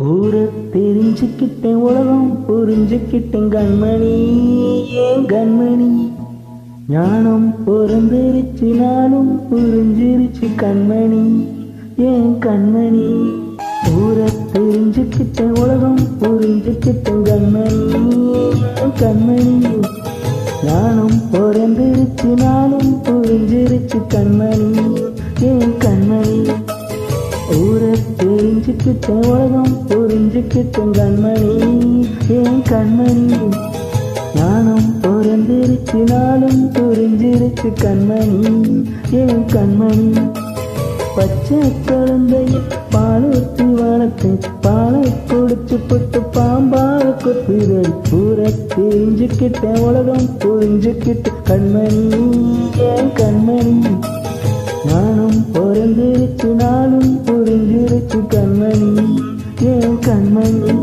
ஊரை தெரிஞ்சுக்கிட்டேன், உலகம் புரிஞ்சுக்கிட்டேன் கண்மணி. ஏன் கண்மணி? ஞானம் பிறந்திருச்சு, நானும் புரிஞ்சிருச்சு கண்மணி. ஏன் கண்மணி? ஊரை தெரிஞ்சுக்கிட்டேன், உலகம் புரிஞ்சுக்கிட்டேன் கண்மணி. ஏன் கண்மணி? ஞானம் பிறந்திருச்சு, நானும் புரிஞ்சிருச்சு கண்மணி. ஏன் கண்மணி? ஊரை தெரிஞ்சுக்கிட்டேன், உலகம் புரிஞ்சுக்கிட்டேன் கண்மணி. ஏன் கண்மணி? ஞானம் பிறந்திருச்சு, நாளும் புரிஞ்சிருச்சு கண்மணி. ஏன் கண்மணி? பச்சை குழந்தைய பாலூத்தி வளர்த்து பாலை குடிச்சு போட்டு பாம்பாக கொத்துதல். ஊரை தெரிஞ்சுக்கிட்டேன், உலகம் புரிஞ்சுக்கிட்டு கண்மணி. ஏன் கண்மணி? ஞானம் பிறந்திருச்சு, நாளும் புரிஞ்சிருச்சு கண்மணி. ஏன் கண்மணி?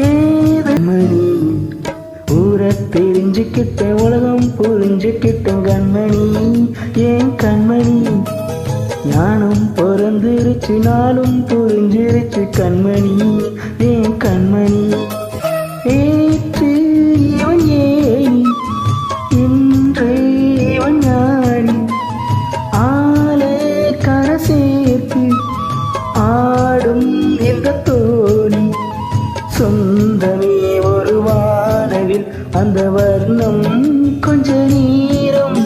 ஏதமணி? ஊரை தெரிஞ்சுக்கிட்டேன், உலகம் புரிஞ்சுக்கிட்டேன் கண்மணி. ஏன் கண்மணி? ஞானம் பிறந்திருச்சு, நாளும் புரிஞ்சிருச்சு கண்மணி. ஏன் கண்மணி? ஏற்று இவன் ஏனி, இன்று இவன் ஞானி. ஆளை கரை சேர்த்து ஆடும் இந்த தோழி. சொந்தமே ஒரு வானவில், அந்த வர்ணம் கொஞ்ச நீரம்.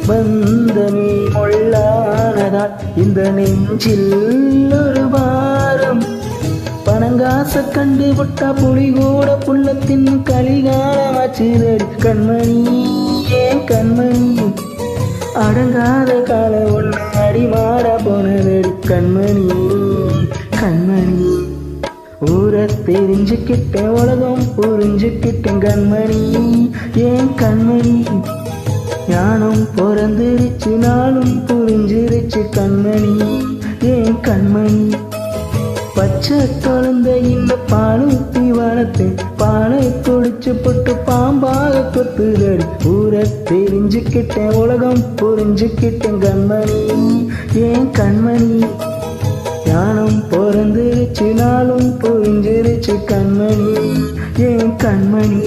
பந்தமே முள்ளானதால் இந்த நெஞ்சில் ஒரு பாரம். பணங்காச கண்டு விட்டா புலி கூட புள்ளத்தின் கலிகாலமாச்சிரடி கண்மணி. ஏன் கண்மணி? அடங்காத கால ஒன்று அடிமாட போனதடி கண்மணி. கண்மணி? ஊரை தெரிஞ்சுக்கிட்டேன், உலகம் புரிஞ்சுக்கிட்டேன் கண்மணி. ஏன் கண்மணி? ஞானம் பிறந்திருச்சு, நாளும் புரிஞ்சிருச்சு கண்மணி. ஏன் கண்மணி? பச்சை குழந்தை இந்த பாலூத்தி வளர்த்து பாலை குடிச்சு போட்டு பாம்பாக கொத்துதடி. ஊரை தெரிஞ்சுக்கிட்டேன், உலகம் புரிஞ்சுக்கிட்டேன் கண்மணி. ஏன் கண்மணி? ஞானம் பிறந்திருச்சு, நாளும் புரிஞ்சிருச்சு கண்மணி. ஏன் கண்மணி?